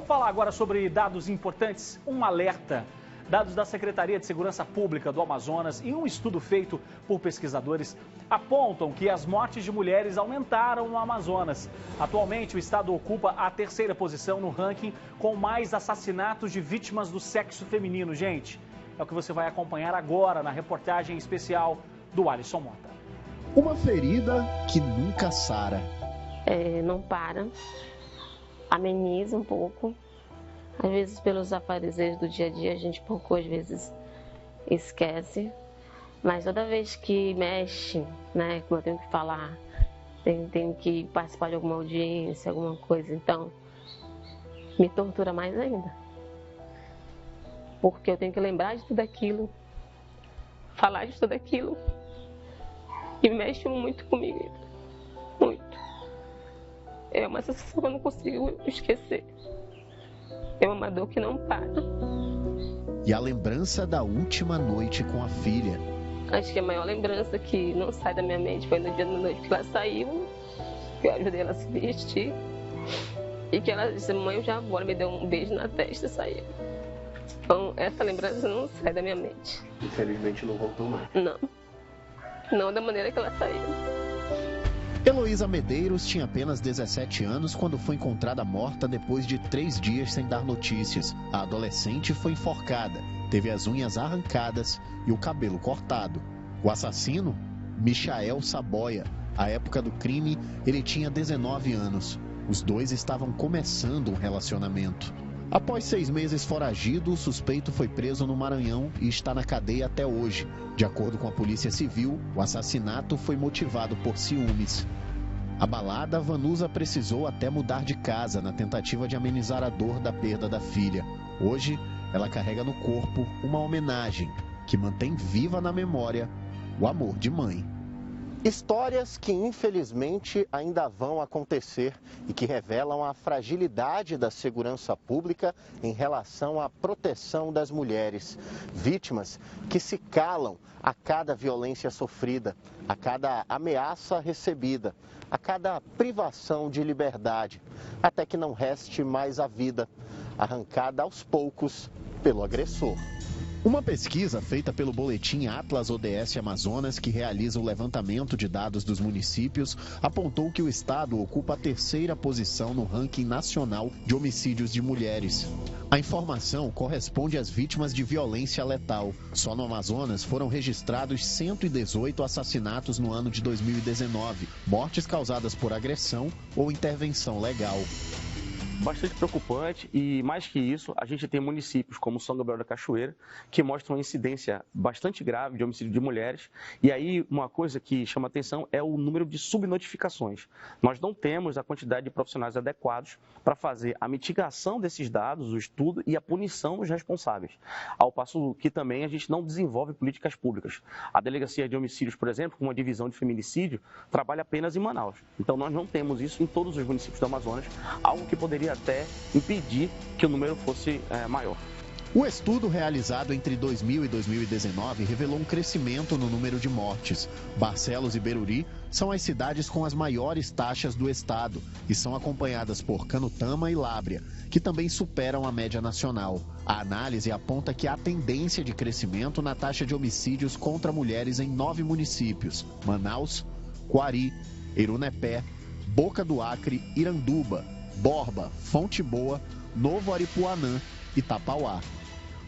Vamos falar agora sobre dados importantes, um alerta. Dados da Secretaria de Segurança Pública do Amazonas e um estudo feito por pesquisadores apontam que as mortes de mulheres aumentaram no Amazonas. Atualmente, o estado ocupa a terceira posição no ranking com mais assassinatos de vítimas do sexo feminino. Gente, é o que você vai acompanhar agora na reportagem especial do Alisson Mota. Uma ferida que nunca sara. Não para, ameniza um pouco. Às vezes, pelos afazeres do dia a dia, a gente pouco, às vezes, esquece. Mas toda vez que mexe, né, como eu tenho que falar, tenho que participar de alguma audiência, alguma coisa, então, me tortura mais ainda. Porque eu tenho que lembrar de tudo aquilo, falar de tudo aquilo. E mexe muito comigo, muito. É uma sensação que eu não consigo esquecer. É uma dor que não para. E a lembrança da última noite com a filha. Acho que a maior lembrança que não sai da minha mente foi no dia da noite que ela saiu, que eu ajudei ela a se vestir. E que ela disse, mãe, eu já vou, me deu um beijo na testa e saiu. Então, essa lembrança não sai da minha mente. Infelizmente não voltou mais. Não da maneira que ela saiu. Heloísa Medeiros tinha apenas 17 anos quando foi encontrada morta depois de 3 dias sem dar notícias. A adolescente foi enforcada, teve as unhas arrancadas e o cabelo cortado. O assassino? Michael Saboia. À época do crime, ele tinha 19 anos. Os dois estavam começando um relacionamento. Após 6 meses foragido, o suspeito foi preso no Maranhão e está na cadeia até hoje. De acordo com a Polícia Civil, o assassinato foi motivado por ciúmes. Abalada, Vanusa precisou até mudar de casa na tentativa de amenizar a dor da perda da filha. Hoje, ela carrega no corpo uma homenagem que mantém viva na memória o amor de mãe. Histórias que infelizmente ainda vão acontecer e que revelam a fragilidade da segurança pública em relação à proteção das mulheres. Vítimas que se calam a cada violência sofrida, a cada ameaça recebida, a cada privação de liberdade, até que não reste mais a vida, arrancada aos poucos pelo agressor. Uma pesquisa feita pelo boletim Atlas ODS Amazonas, que realiza o levantamento de dados dos municípios, apontou que o estado ocupa a terceira posição no ranking nacional de homicídios de mulheres. A informação corresponde às vítimas de violência letal. Só no Amazonas foram registrados 118 assassinatos no ano de 2019, mortes causadas por agressão ou intervenção legal. Bastante preocupante e, mais que isso, a gente tem municípios como São Gabriel da Cachoeira que mostram uma incidência bastante grave de homicídio de mulheres. E aí, uma coisa que chama atenção é o número de subnotificações. Nós não temos a quantidade de profissionais adequados para fazer a mitigação desses dados, o estudo e a punição dos responsáveis. Ao passo que também a gente não desenvolve políticas públicas. A Delegacia de Homicídios, por exemplo, com uma divisão de feminicídio, trabalha apenas em Manaus. Então, nós não temos isso em todos os municípios do Amazonas, algo que poderia até impedir que o número fosse maior. O estudo realizado entre 2000 e 2019 revelou um crescimento no número de mortes. Barcelos e Beruri são as cidades com as maiores taxas do estado e são acompanhadas por Canutama e Lábrea, que também superam a média nacional. A análise aponta que há tendência de crescimento na taxa de homicídios contra mulheres em 9 municípios: Manaus, Quari, Irunepé, Boca do Acre, Iranduba, Borba, Fonte Boa, Novo Aripuanã e Tapauá.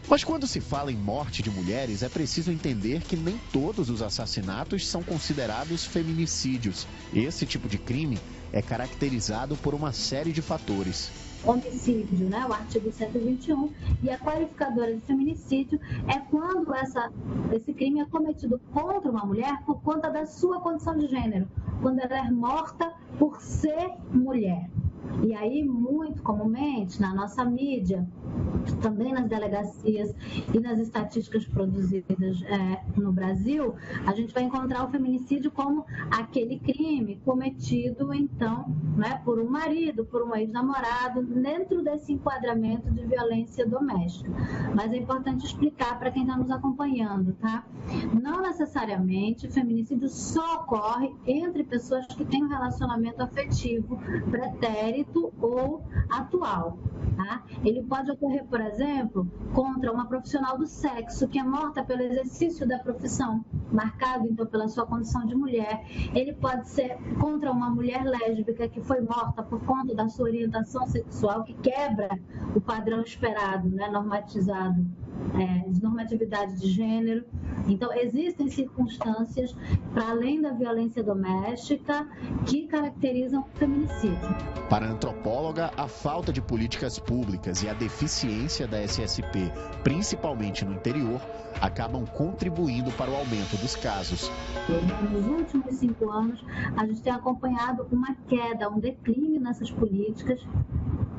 Mas quando se fala em morte de mulheres, é preciso entender que nem todos os assassinatos são considerados feminicídios. Esse tipo de crime é caracterizado por uma série de fatores. Homicídio, né? O artigo 121, e a qualificadora de feminicídio é quando esse crime é cometido contra uma mulher por conta da sua condição de gênero, quando ela é morta por ser mulher. E aí, muito comumente, na nossa mídia, também nas delegacias e nas estatísticas produzidas no Brasil, a gente vai encontrar o feminicídio como aquele crime cometido, então, né, por um marido, por um ex-namorado, dentro desse enquadramento de violência doméstica. Mas é importante explicar para quem está nos acompanhando, tá? Não necessariamente o feminicídio só ocorre entre pessoas que têm um relacionamento afetivo pretérito suspeito ou atual. Tá? Ele pode ocorrer, por exemplo, contra uma profissional do sexo que é morta pelo exercício da profissão, marcado então pela sua condição de mulher. Ele pode ser contra uma mulher lésbica que foi morta por conta da sua orientação sexual, que quebra o padrão esperado, né, normatizado, de normatividade de gênero. Então, existem circunstâncias, para além da violência doméstica, que caracterizam o feminicídio. Para a antropóloga, a falta de políticas públicas e a deficiência da SSP, principalmente no interior, acabam contribuindo para o aumento dos casos. Nos últimos 5 anos, a gente tem acompanhado uma queda, um declínio nessas políticas.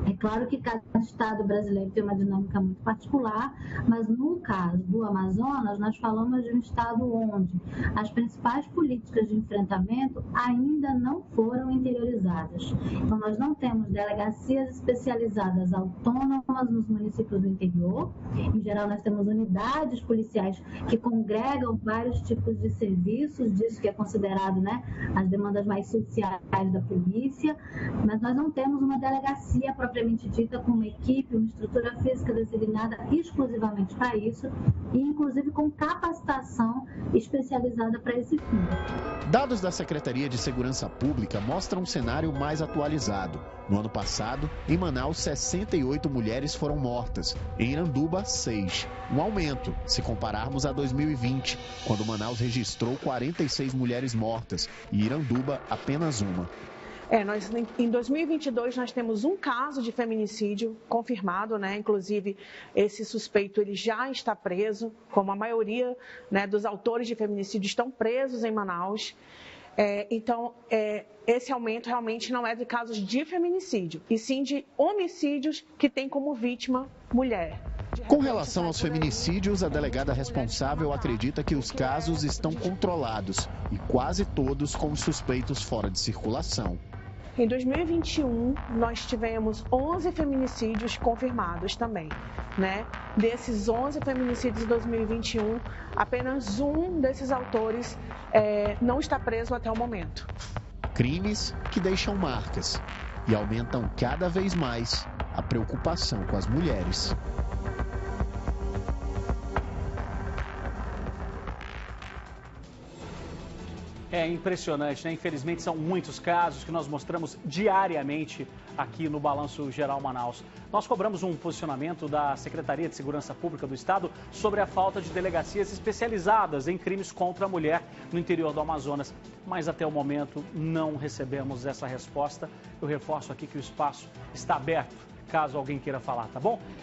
É claro que cada estado brasileiro tem uma dinâmica muito particular, mas no caso do Amazonas, nós falamos de um estado onde as principais políticas de enfrentamento ainda não foram interiorizadas. Então, nós não temos delegacias especializadas autônomas nos municípios do interior. Em geral, nós temos unidades policiais que congregam vários tipos de serviços, disso que é considerado, né, as demandas mais sociais da polícia, mas nós não temos uma delegacia propriamente dita, com uma equipe, uma estrutura física designada exclusivamente para isso e, inclusive, com capacitação especializada para esse fim. Dados da Secretaria de Segurança Pública mostram um cenário mais atualizado. No ano passado, em Manaus, 68 mulheres foram mortas. Em Iranduba, 6. Um aumento, se compararmos a 2020, quando Manaus registrou 46 mulheres mortas e Iranduba apenas uma. Em 2022 nós temos um caso de feminicídio confirmado, né? Inclusive esse suspeito ele já está preso, como a maioria, né, dos autores de feminicídio estão presos em Manaus. Então, esse aumento realmente não é de casos de feminicídio, e sim de homicídios que têm como vítima mulher. Com relação aos feminicídios, a delegada responsável acredita que os casos estão controlados e quase todos com os suspeitos fora de circulação. Em 2021, nós tivemos 11 feminicídios confirmados também, né? Desses 11 feminicídios de 2021, apenas um desses autores não está preso até o momento. Crimes que deixam marcas e aumentam cada vez mais a preocupação com as mulheres. É impressionante, né? Infelizmente são muitos casos que nós mostramos diariamente aqui no Balanço Geral Manaus. Nós cobramos um posicionamento da Secretaria de Segurança Pública do Estado sobre a falta de delegacias especializadas em crimes contra a mulher no interior do Amazonas. Mas até o momento não recebemos essa resposta. Eu reforço aqui que o espaço está aberto, caso alguém queira falar, tá bom?